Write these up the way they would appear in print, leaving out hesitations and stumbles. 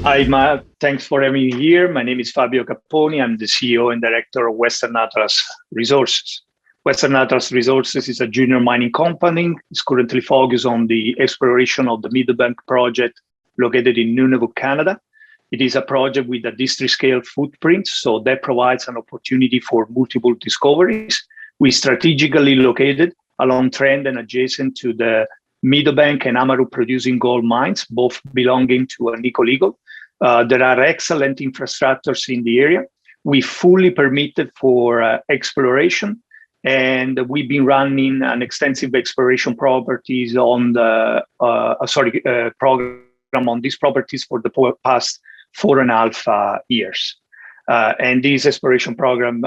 Thanks for having me here. My name is Fabio Capponi. I'm the CEO and Director of Western Atlas Resources. Western Atlas Resources is a junior mining company. It's currently focused on the exploration of the Meadowbank Project located in Nunavut, Canada. It is a project with a district-scale footprint, so that provides an opportunity for multiple discoveries. We strategically located along trend and adjacent to the Meadowbank and Amaruq producing gold mines, both belonging to Agnico. There are excellent infrastructures in the area. We fully permitted for exploration, and we've been running an extensive exploration properties on the program on these properties for the past 4.5 years. And this exploration program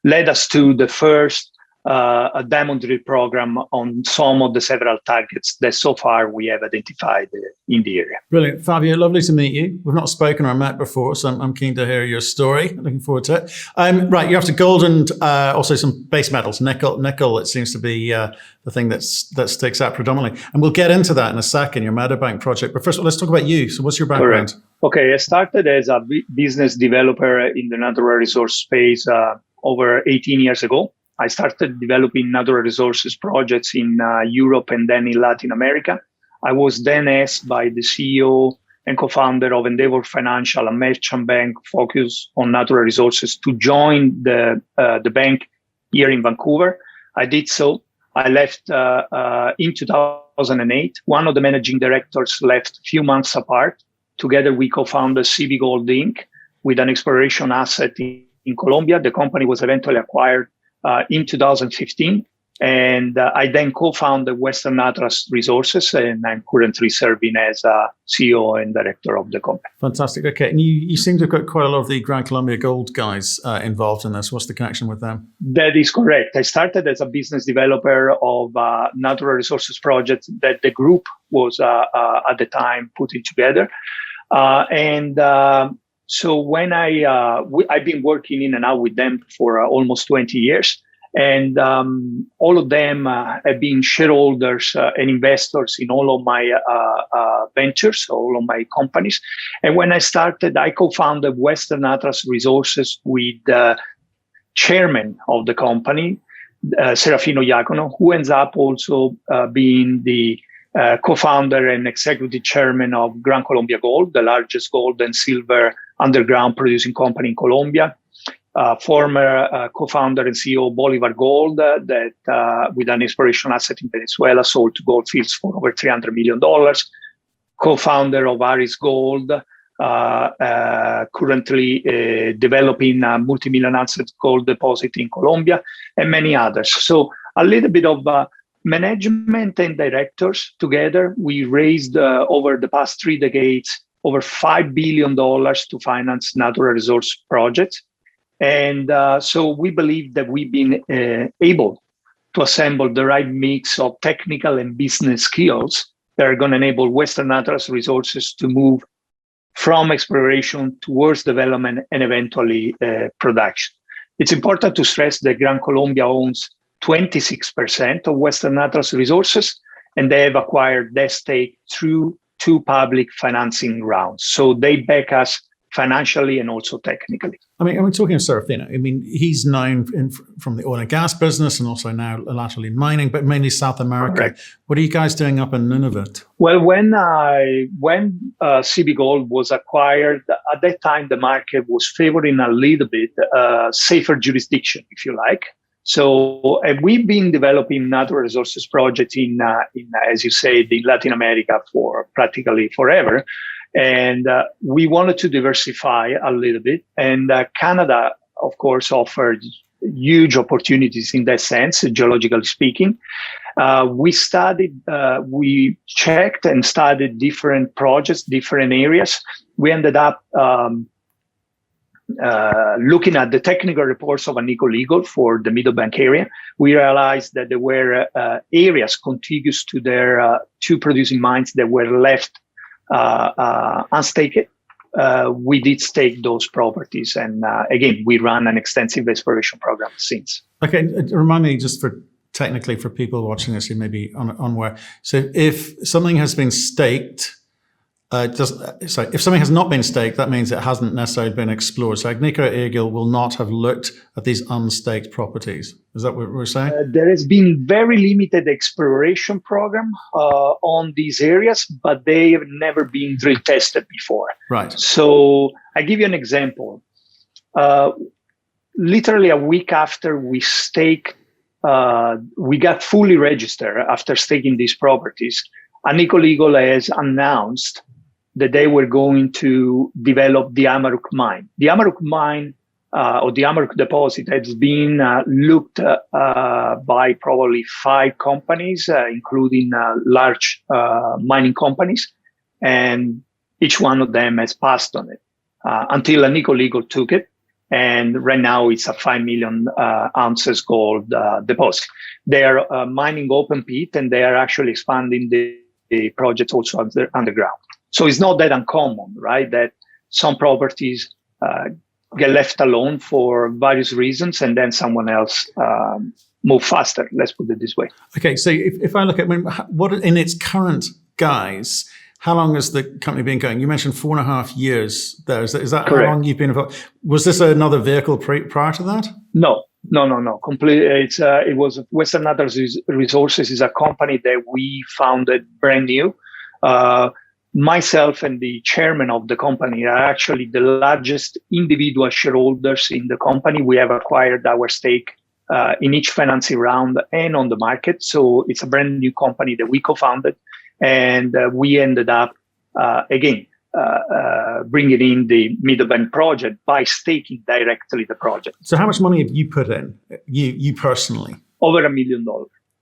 led us to the first a diamond drill program on some of the several targets that so far we have identified in the area. Brilliant. Fabio, lovely to meet you. We've not spoken or met before, so I'm keen to hear your story. Looking forward to it. Right, you're after gold and also some base metals. Nickel, it seems to be the thing that sticks out predominantly. And we'll get into that in a second, your Meadowbank project. But first of all, let's talk about you. So what's your background? Correct. Okay, I started as a business developer in the natural resource space over 18 years ago. I started developing natural resources projects in Europe and then in Latin America. I was then asked by the CEO and co-founder of Endeavor Financial, a merchant bank focused on natural resources, to join the bank here in Vancouver. I did so. I left in 2008. One of the managing directors left a few months apart. Together, we co-founded CV Gold Inc. with an exploration asset in Colombia. The company was eventually acquired in 2015, and I then co-founded Western Atlas Resources, and I'm currently serving as a CEO and director of the company. Fantastic. Okay, and you seem to have got quite a lot of the Gran Colombia Gold guys involved in this. What's the connection with them? That is correct. I started as a business developer of natural resources projects that the group was at the time putting together, So when I've been working in and out with them for almost 20 years, and all of them have been shareholders and investors in all of my ventures, all of my companies. And when I started, I co-founded Western Atlas Resources with the chairman of the company, Serafino Iacono, who ends up also being the co-founder and executive chairman of Gran Colombia Gold, the largest gold and silver underground producing company in Colombia. Former co-founder and CEO of Bolivar Gold, that with an exploration asset in Venezuela, sold to Gold Fields for over $300 million. Co-founder of Aris Gold, currently developing a multi-million ounce gold deposit in Colombia, and many others. So a little bit of management and directors together. We raised over the past 3 decades over $5 billion to finance natural resource projects. And so we believe that we've been able to assemble the right mix of technical and business skills that are going to enable Western Atlas Resources to move from exploration towards development and eventually production. It's important to stress that Gran Colombia owns 26% of Western Atlas Resources, and they have acquired that stake through 2 public financing rounds. So they back us financially and also technically. I mean, we're talking of Serafino. I mean, he's known from the oil and gas business and also now laterally mining, but mainly South America. Correct. What are you guys doing up in Nunavut? Well, when CB Gold was acquired, at that time, the market was favoring a little bit safer jurisdiction, if you like. So we've been developing natural resources projects in as you say, in Latin America for practically forever. And we wanted to diversify a little bit. And Canada, of course, offered huge opportunities in that sense, geologically speaking. We checked and studied different projects, different areas. We ended up looking at the technical reports of Agnico for the Meadowbank area. We realized that there were areas contiguous to their 2 producing mines that were left unstaked. We did stake those properties, and again, we run an extensive exploration program since. Okay, remind me just technically for people watching this who may be unaware. So if something has been staked So if something has not been staked, that means it hasn't necessarily been explored. So Agnico Eagle will not have looked at these unstaked properties. Is that what we're saying? There has been very limited exploration program on these areas, but they have never been drill tested before. Right. So I give you an example. Literally a week after we staked, we got fully registered after staking these properties. Agnico Eagle has announced that they were going to develop the Amaruq mine. The Amaruq mine, or the Amaruq deposit, has been looked by probably 5 companies, including large mining companies, and each one of them has passed on it until Agnico Eagle took it. And right now it's a 5 million ounces gold deposit. They are mining open pit, and they are actually expanding the project also underground. So it's not that uncommon, right, that some properties get left alone for various reasons, and then someone else move faster. Let's put it this way. Okay, so if I look at what in its current guise, how long has the company been going? You mentioned 4.5 years there. Is that Correct. How long you've been involved? Was this another vehicle prior to that? No. Completely. It was Western Atlas Resources is a company that we founded brand new. Myself and the chairman of the company are actually the largest individual shareholders in the company. We have acquired our stake in each financing round and on the market. So it's a brand new company that we co-founded, and we ended up bringing in the Meadowbank project by staking directly the project. So how much money have you put in, you personally? Over $1 million.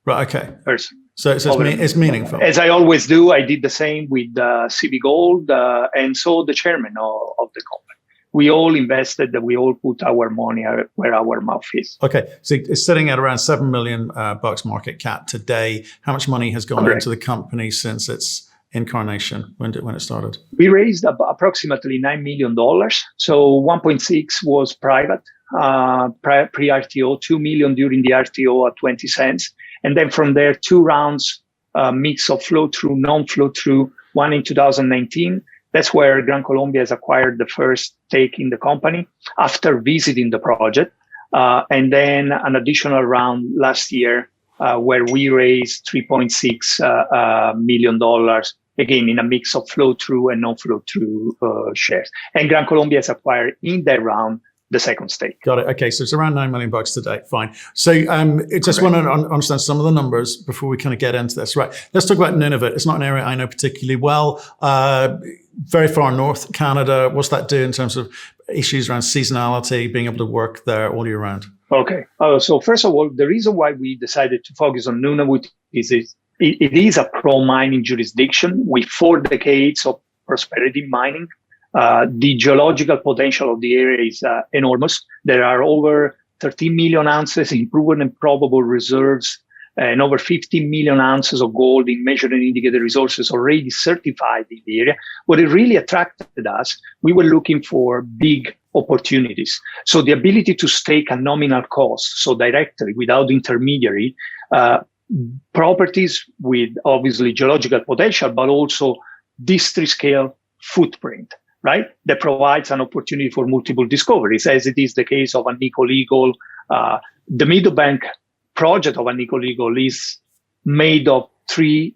Right. Okay. Personally. So it's meaningful. As I always do, I did the same with CB Gold, and so the chairman of the company. We all invested, we all put our money where our mouth is. Okay, so it's sitting at around $7 million bucks market cap today. How much money has gone into the company since its incarnation, when it started? We raised approximately $9 million. So 1.6 was private, pre-RTO, 2 million during the RTO at 20 cents. And then from there, 2 rounds, mix of flow-through, non-flow-through, one in 2019. That's where Gran Colombia has acquired the first stake in the company after visiting the project. And then an additional round last year where we raised $3.6 million, again, in a mix of flow-through and non-flow-through shares. And Gran Colombia has acquired in that round the second stake. Got it. Okay, so it's around $9 million bucks today. Fine. So I just want to understand some of the numbers before we kind of get into this. Right. Let's talk about Nunavut. It's not an area I know particularly well. Very far north, Canada. What's that do in terms of issues around seasonality, being able to work there all year round? Okay. So first of all, the reason why we decided to focus on Nunavut is it is a pro-mining jurisdiction with 4 decades of prosperity mining. The geological potential of the area is enormous. There are over 13 million ounces in proven and probable reserves and over 50 million ounces of gold in measured and indicated resources already certified in the area. What it really attracted us, we were looking for big opportunities. So the ability to stake at nominal cost, so directly without intermediary, properties with obviously geological potential, but also district scale footprint, right? That provides an opportunity for multiple discoveries, as it is the case of Agnico Eagle. The Meadowbank project of Agnico Eagle is made of 3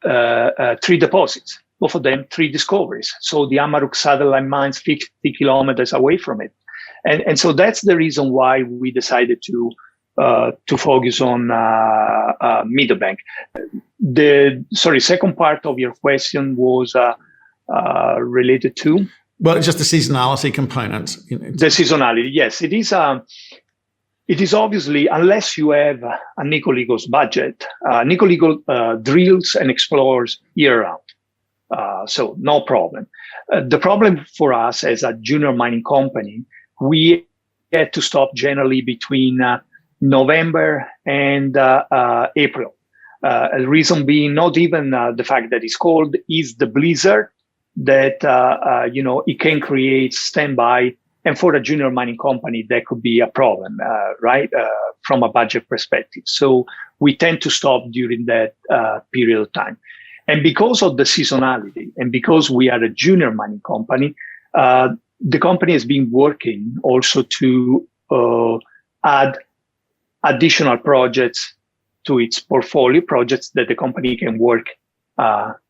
deposits, both of them 3 discoveries. So the Amaruq satellite mines 50 kilometers away from it. And so that's the reason why we decided to focus on Meadowbank. Second part of your question was related to? Well, it's just the seasonality component. The seasonality, yes. It is obviously, unless you have Agnico Eagle's budget, Agnico Eagle drills and explores year-round. So no problem. The problem for us as a junior mining company, we had to stop generally between November and April. The reason being not even the fact that it's cold, is the blizzard that, it can create standby. And for a junior mining company, that could be a problem, right? From a budget perspective. So we tend to stop during that period of time. And because of the seasonality, and because we are a junior mining company, the company has been working also to add additional projects to its portfolio, projects that the company can work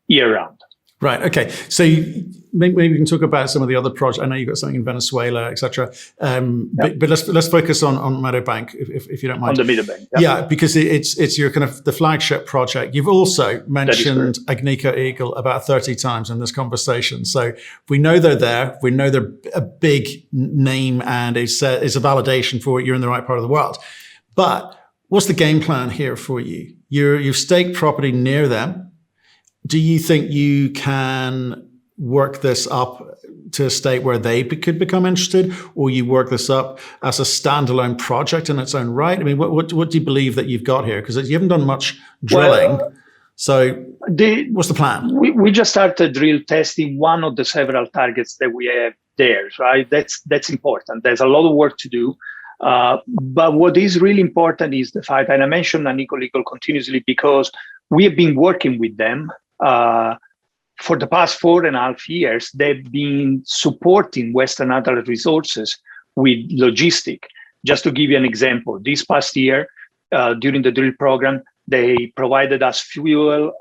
year-round. Right. Okay. So maybe we can talk about some of the other projects. I know you've got something in Venezuela, etc. But let's focus on Meadowbank, if you don't mind. On the Meadowbank. Yeah, because it's your kind of the flagship project. You've also mentioned Agnico Eagle about 30 times in this conversation. So we know they're there. We know they're a big name, and it's a validation for you're in the right part of the world. But what's the game plan here for you? You've staked property near them. Do you think you can work this up to a state where they could become interested, or you work this up as a standalone project in its own right? I mean, what do you believe that you've got here? Because you haven't done much drilling. What's the plan? We just started drill testing one of the several targets that we have there, right? That's important. There's a lot of work to do. But what is really important is the fact, and I mentioned Agnico Eagle continuously because we have been working with them for the past 4.5 years. They've been supporting Western Atlas Resources with logistic. Just to give you an example, this past year, during the drill program, they provided us fuel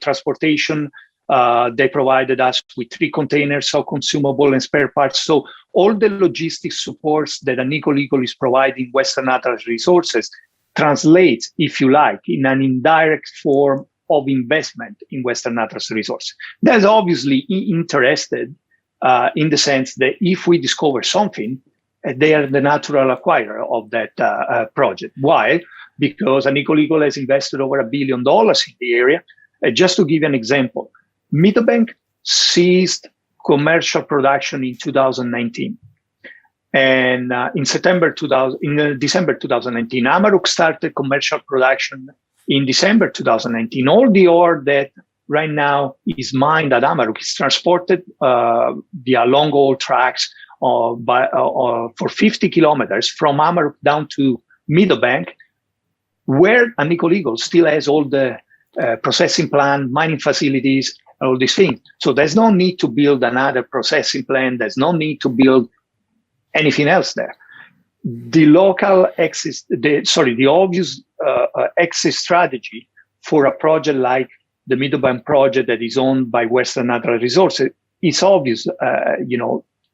transportation. They provided us with 3 containers of consumable and spare parts. So all the logistics supports that Agnico Eagle is providing Western Atlas Resources translates, if you like, in an indirect form of investment in Western Atlas Resources. That's obviously interested in the sense that if we discover something, they are the natural acquirer of that project. Why? Because Agnico Eagle has invested over $1 billion in the area. Just to give you an example, Meadowbank ceased commercial production in 2019. And in December 2019, Amaruq started commercial production in December 2019. All the ore that right now is mined at Amaruq is transported via long-haul tracks for 50 kilometers from Amaruq down to Meadowbank, where Agnico Eagle still has all the processing plant, mining facilities, all these things. So there's no need to build another processing plant. There's no need to build anything else there. The obvious exit strategy for a project like the Meadowbank project that is owned by Western Atlas Resources is obvious,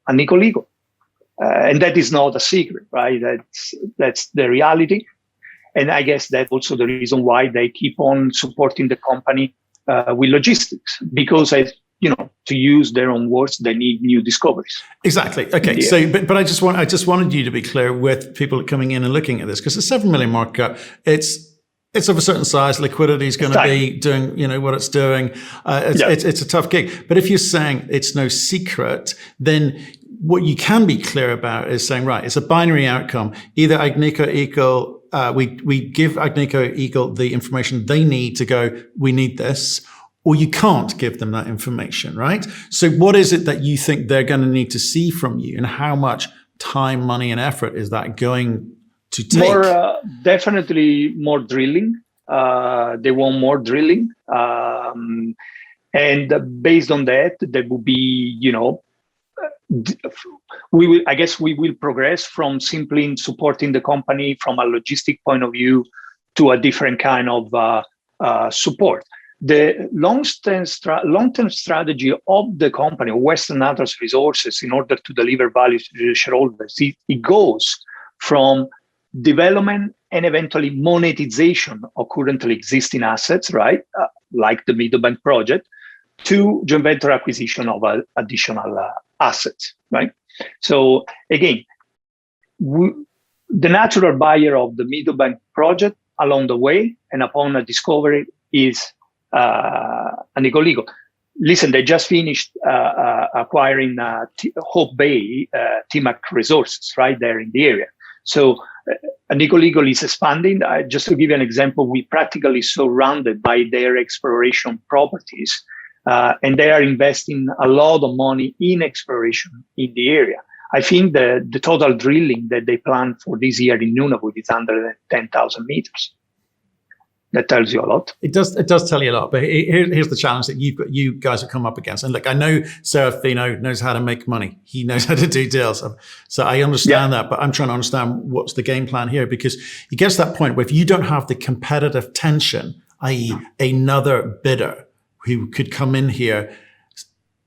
Agnico Eagle. And that is not a secret, right? That's the reality. And I guess that's also the reason why they keep on supporting the company with logistics, because to use their own words, they need new discoveries. Exactly. Okay. Yeah. So, but I just wanted you to be clear with people coming in and looking at this, because the 7 million market cap, it's of a certain size. Liquidity is going to be doing, what it's doing. It's a tough gig. But if you're saying it's no secret, then what you can be clear about is saying, right, it's a binary outcome. Either Agnico Eagle, we give Agnico Eagle the information they need to go, we need this, or you can't give them that information, right? So what is it that you think they're going to need to see from you, and how much time, money, and effort is that going to take? Definitely more drilling. They want more drilling. And based on that, there will be, we will progress from simply supporting the company from a logistic point of view to a different kind of support. The long-term strategy of the company, Western Atlas Resources, in order to deliver value to the shareholders, it goes from development and eventually monetization of currently existing assets, right, like the Meadowbank project, to joint venture acquisition of additional assets, right? So again, the natural buyer of the Meadowbank project along the way and upon a discovery is Agnico Eagle. Listen, they just finished acquiring Hope Bay TMAC resources right there in the area. So Agnico Eagle is expanding. Just to give you an example, we practically surrounded by their exploration properties, and they are investing a lot of money in exploration in the area. I think the total drilling that they plan for this year in Nunavut is under 10,000 meters. That tells you a lot. It does tell you a lot. But here's the challenge that you guys have come up against. And look, I know Serafino knows how to make money. He knows how to do deals. So I understand that. But I'm trying to understand what's the game plan here, because it gets to that point where if you don't have the competitive tension, i.e. another bidder who could come in here,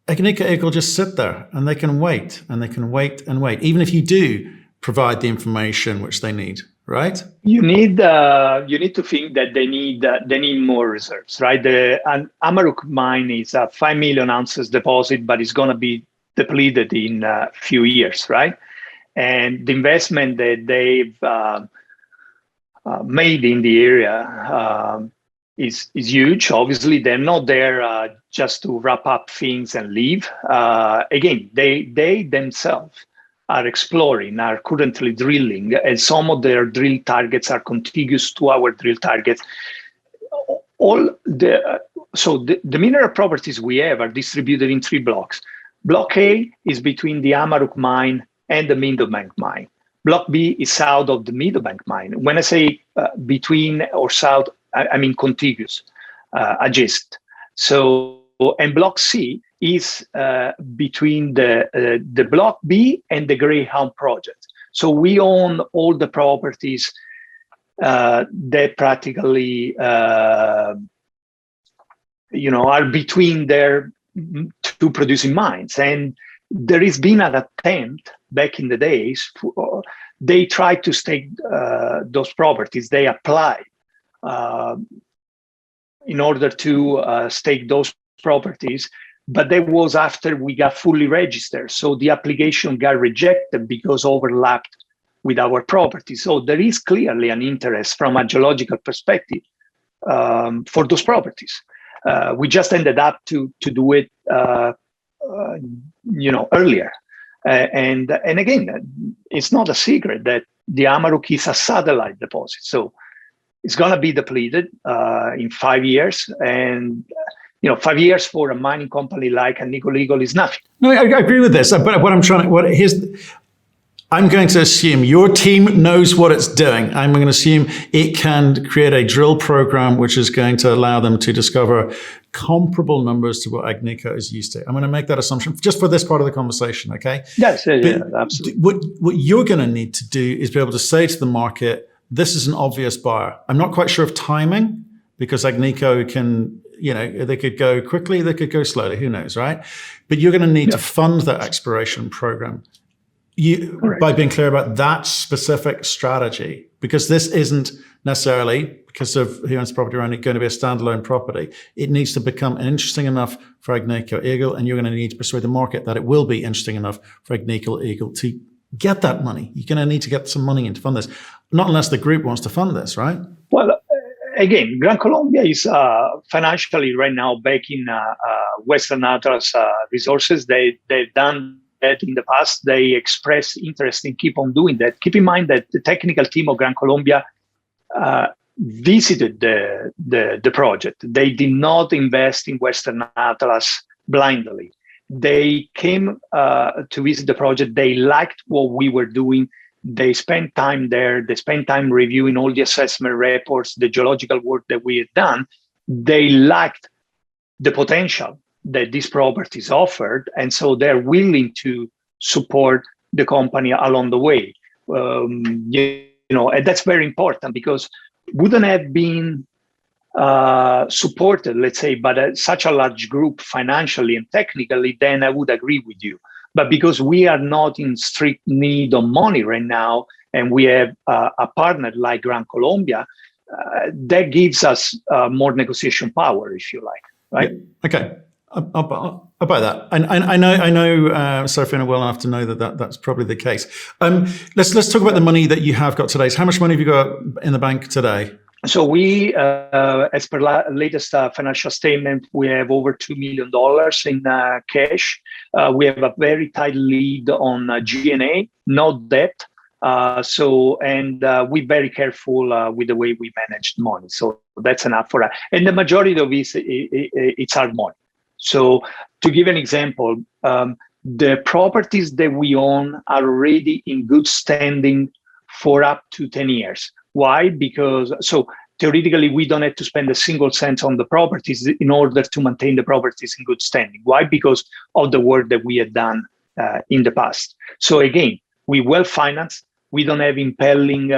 Agnico will just sit there and they can wait and they can wait and wait, even if you do provide the information which they need, right? You need to think that they need more reserves, right? An Amaruq mine is a 5 million ounces deposit, but it's going to be depleted in a few years, right? And the investment that they've made in the area is huge. Obviously, they're not there just to wrap up things and leave. Again, they themselves are exploring, are currently drilling, and some of their drill targets are contiguous to our drill targets. So the mineral properties we have are distributed in 3 blocks. Block A is between the Amaruq mine and the Meadowbank mine. Block B is south of the Meadowbank mine. When I say between or south, I mean contiguous, adjacent. So, and Block C is between the Block B and the Greyhound project. So we own all the properties that practically, are between their 2 producing mines. And there has been an attempt back in the days. They tried to stake those properties. They applied in order to stake those properties, but that was after we got fully registered. So the application got rejected because overlapped with our property. So there is clearly an interest from a geological perspective for those properties. We just ended up to do it, earlier. And again, it's not a secret that the Amaruq is a satellite deposit. So it's going to be depleted in 5 years. And 5 years for a mining company like Agnico is nothing. No, I agree with this. But what I'm going to assume your team knows what it's doing. I'm going to assume it can create a drill program which is going to allow them to discover comparable numbers to what Agnico is used to. I'm going to make that assumption just for this part of the conversation, okay? Yes, yeah, absolutely. What you're going to need to do is be able to say to the market, this is an obvious buyer. I'm not quite sure of timing, because Agnico can, they could go quickly, they could go slowly, who knows, right? But you're going to need to fund that exploration program by being clear about that specific strategy, because this isn't necessarily, because of who owns the property around it, going to be a standalone property. It needs to become interesting enough for Agnico Eagle, and you're going to need to persuade the market that it will be interesting enough for Agnico Eagle to get that money. You're going to need to get some money in to fund this, not unless the group wants to fund this, right? Well, again, Gran Colombia is financially right now backing Western Atlas Resources. They've done that in the past. They express interest in keep on doing that. Keep in mind that the technical team of Gran Colombia visited the project. They did not invest in Western Atlas blindly. They came to visit the project. They liked what we were doing. They spent time there. They spent time reviewing all the assessment reports, the geological work that we had done. They liked the potential that these properties offered, and so they're willing to support the company along the way. And that's very important, because wouldn't have been supported, let's say, by such a large group financially and technically, then I would agree with you. But because we are not in strict need of money right now, and we have a partner like Gran Colombia, that gives us more negotiation power, if you like, right? Yeah. Okay, I'll buy that. And I know Serafino well enough to know that's probably the case. Let's talk about the money that you have got today. So how much money have you got in the bank today? So we, as per latest financial statement, we have over $2 million in cash. We have a very tight lead on G&A, no debt. We're very careful with the way we manage money. So that's enough for us. And the majority of it's hard money. So to give an example, the properties that we own are already in good standing for up to 10 years. Why? Because theoretically, we don't have to spend a single cent on the properties in order to maintain the properties in good standing. Why? Because of the work that we had done in the past. So again, we well-financed. We don't have impelling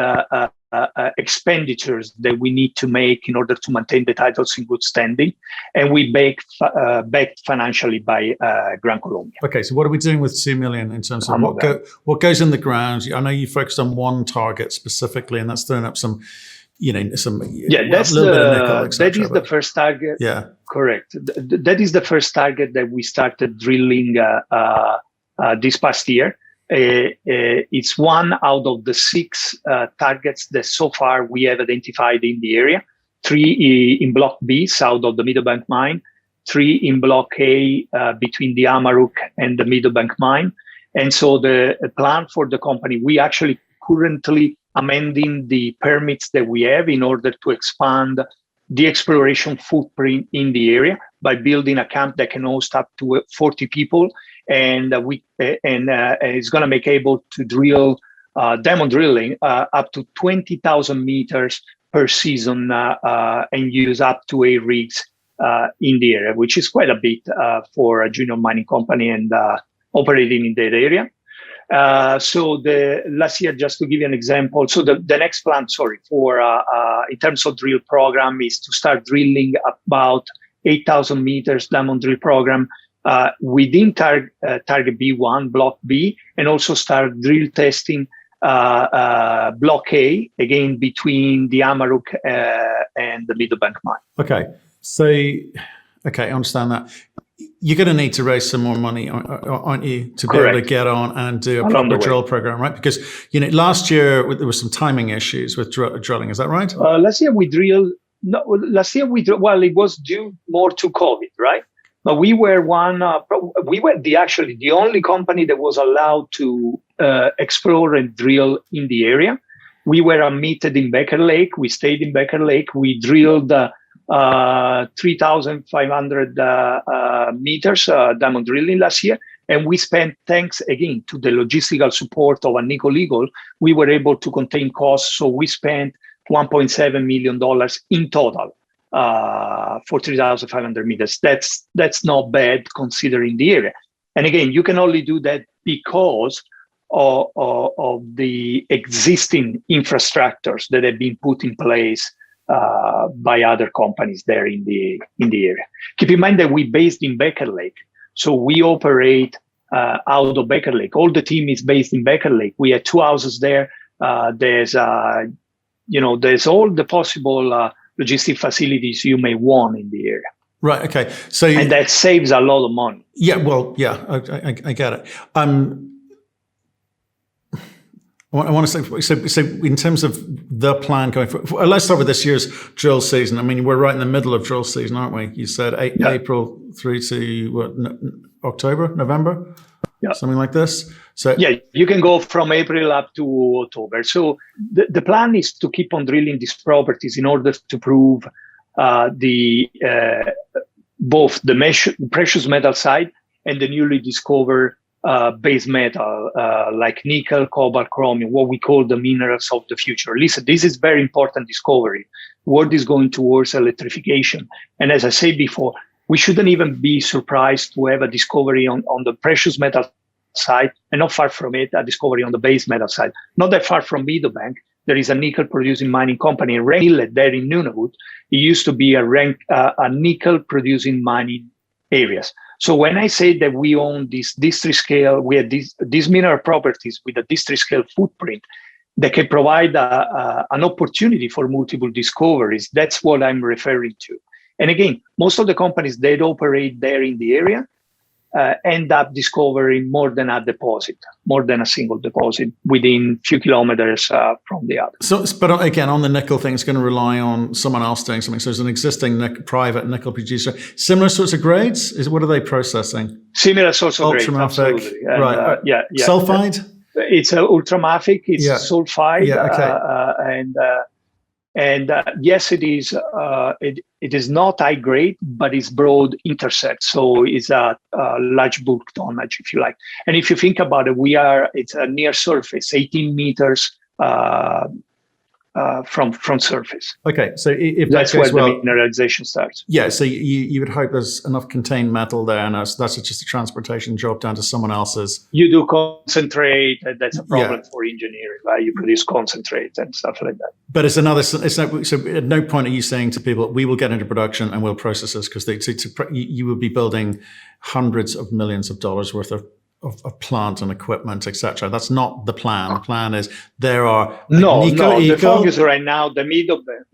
expenditures that we need to make in order to maintain the titles in good standing. And we backed financially by Gran Colombia. Okay, so what are we doing with 2 million in terms of what goes in the ground? I know you focused on one target specifically, and that's throwing up some, that's that is the first target. Yeah, correct. That is the first target that we started drilling this past year. It's one out of the 6 targets that so far we have identified in the area. 3 in Block B, south of the Meadowbank mine. 3 in Block A, between the Amaruq and the Meadowbank mine. And so the plan for the company, we actually currently amending the permits that we have in order to expand the exploration footprint in the area by building a camp that can host up to 40 people. And it's going to make able to drill diamond drilling up to 20,000 meters per season and use up to 8 rigs in the area, which is quite a bit for a junior mining company and operating in that area. So the last year, just to give you an example, so the next plan, for in terms of drill program is to start drilling about 8,000 meters diamond drill program within target B1, Block B, and also start drill testing Block A, again, between the Amaruq and the Meadowbank mine. Okay, so, I understand that. You're going to need to raise some more money, aren't you, to be able to get on and do a proper drill program, right? Because, last year there were some timing issues with drilling. Is that right? Last year we drilled, well, it was due more to COVID, right? But we were the only company that was allowed to explore and drill in the area. We were admitted in Becker Lake. We stayed in Becker Lake. We drilled 3,500 meters diamond drilling last year. And we spent, thanks again to the logistical support of Agnico Legal, we were able to contain costs. So we spent $1.7 million in total for 3,500 meters. That's not bad considering the area. And again, you can only do that because of the existing infrastructures that have been put in place by other companies there in the area. Keep in mind that we're based in Becker Lake, so we operate out of Becker Lake. All the team is based in Becker Lake. We have 2 houses there. There's all the possible logistic facilities you may want in the area. Right. Okay. And that saves a lot of money. Yeah. Well. Yeah. I get it. I want to say, so in terms of the plan going forward, let's start with this year's drill season. I mean, we're right in the middle of drill season, aren't we? You said April through to October, November, something like this. So you can go from April up to October. So the plan is to keep on drilling these properties in order to prove both the precious metal side and the newly discovered base metal like nickel, cobalt, chromium, what we call the minerals of the future. Listen, this is very important discovery. World is going towards electrification. And as I said before, we shouldn't even be surprised to have a discovery on the precious metal side, and not far from it, a discovery on the base metal side. Not that far from Meadowbank, there is a nickel producing mining company, Rennet, there in Nunavut. It used to be a nickel producing mining areas. So when I say that we own this district scale, we have these mineral properties with a district scale footprint that can provide an opportunity for multiple discoveries, that's what I'm referring to. And again, most of the companies that operate there in the area end up discovering more than a deposit, more than a single deposit within a few kilometers from the other. So, but again, on the nickel thing, it's going to rely on someone else doing something. So there's an existing private nickel producer. Similar sorts of grades? What are they processing? Similar sorts of grades, absolutely. Right. Sulfide? It's ultramafic, it's sulfide. Yeah, okay. And yes, it is. It is not high grade, but it's broad intercept. So it's a large bulk tonnage, if you like. And if you think about it, it's a near surface, 18 meters from surface. Okay, so if That's that goes where well, the mineralization starts. yeah, so you would hope there's enough contained metal there, and that's just a transportation job down to someone else's. You do concentrate, and that's a problem Yeah. for engineering, right? You produce concentrate and stuff like that. But it's another. So at no point are you saying to people, "We will get into production and we'll process this," because you will be building hundreds of millions of dollars worth of plant and equipment, etc. That's not the plan. The plan is there are Agnico, the focus right now, the Meadowbank,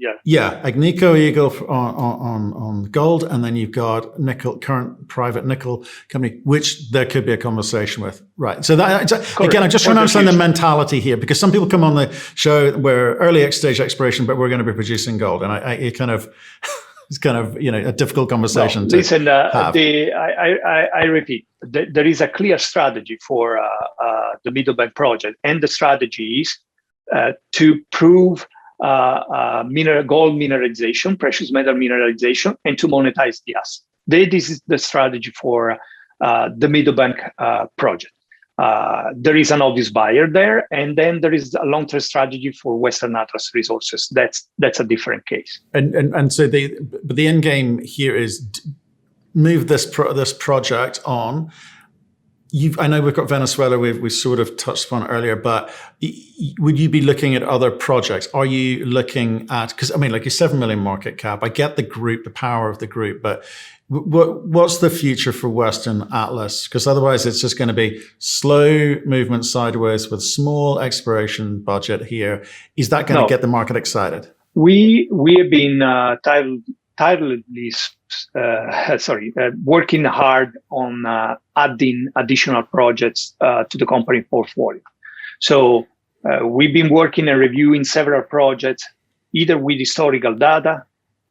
Agnico Eagle on gold, and then you've got nickel, current private nickel company, which there could be a conversation with, right? So that again, I'm just trying to understand the mentality here, because some people come on the show where early stage exploration, but we're going to be producing gold, and it kind of. It's kind of a difficult conversation to have. I repeat, there is a clear strategy for the Meadowbank project, and the strategy is to prove gold mineralization, precious metal mineralization, and to monetize the asset. This is the strategy for the Meadowbank project. There is an obvious buyer there, and then there is a long-term strategy for Western Atlas Resources. That's a different case. And so the end game here is move this project on. I know we've got Venezuela. We sort of touched upon earlier, but would you be looking at other projects? Are you looking at, because I mean, like a 7 million market cap, I get the group, the power of the group, but what's the future for Western Atlas? Because otherwise it's just going to be slow movement sideways with small exploration budget here. Is that going to get the market excited? We have been tirelessly working hard on adding additional projects to the company portfolio. So we've been working and reviewing several projects, either with historical data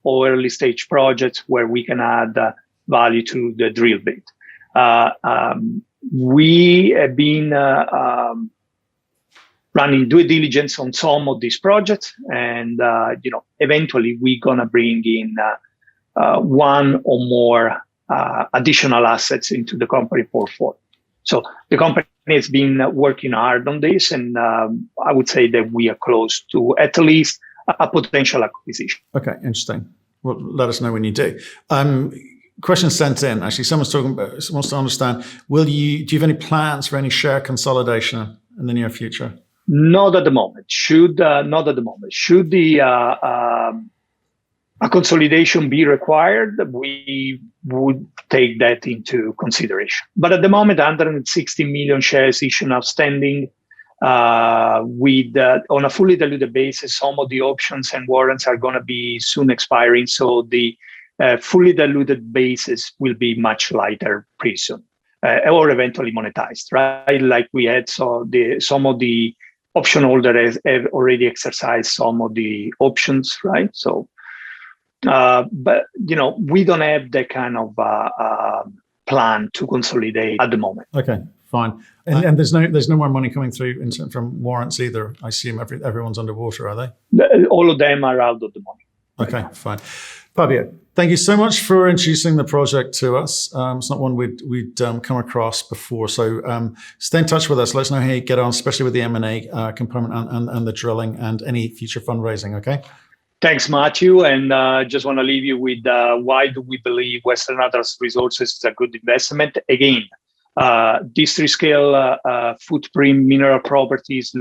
or early stage projects where we can add value to the drill bit. We have been running due diligence on some of these projects, and eventually we're gonna bring in one or more additional assets into the company portfolio. So the company has been working hard on this, and I would say that we are close to at least a potential acquisition. Okay, interesting. Well, let us know when you do. Question sent in. Actually, someone's wants to understand. Do you have any plans for any share consolidation in the near future? Not at the moment. Should the a consolidation be required, we would take that into consideration. But at the moment, 160 million shares issued outstanding. On a fully diluted basis, some of the options and warrants are going to be soon expiring, so the fully diluted basis will be much lighter pretty soon, or eventually monetized, right? Like we had, so some of the option holders have already exercised some of the options, right? So, but we don't have that kind of plan to consolidate at the moment. Okay. Fine. And there's no more money coming through from warrants either. I assume everyone's underwater, are they? All of them are out of the money. Okay, fine. Fabio, thank you so much for introducing the project to us. It's not one we'd come across before. So stay in touch with us. Let us know how you get on, especially with the M&A component and the drilling and any future fundraising, okay? Thanks, Matthew. And just want to leave you with why do we believe Western Atlas Resources is a good investment? Again, district-scale footprint mineral properties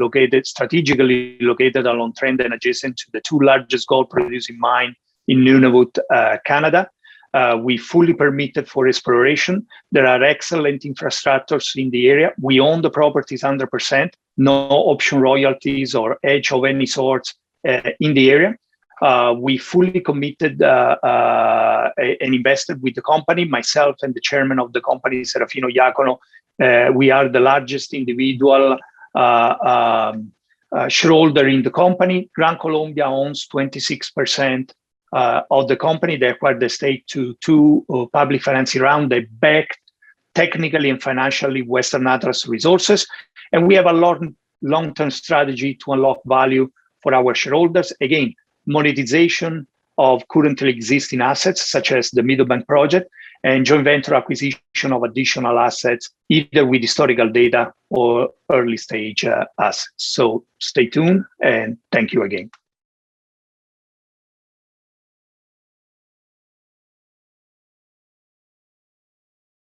strategically located along trend and adjacent to the two largest gold-producing mines in Nunavut, Canada. We fully permitted for exploration. There are excellent infrastructures in the area. We own the properties 100%, no option royalties or edge of any sort in the area. We fully committed and invested with the company. Myself and the chairman of the company, Serafino Iacono, we are the largest individual shareholder in the company. Gran Colombia owns 26% of the company. They acquired the stake to two public financing rounds. They backed technically and financially Western Atlas Resources. And we have a long-term strategy to unlock value for our shareholders. Again, monetization of currently existing assets, such as the Meadowbank project, and joint venture acquisition of additional assets, either with historical data or early stage assets. So stay tuned, and thank you again.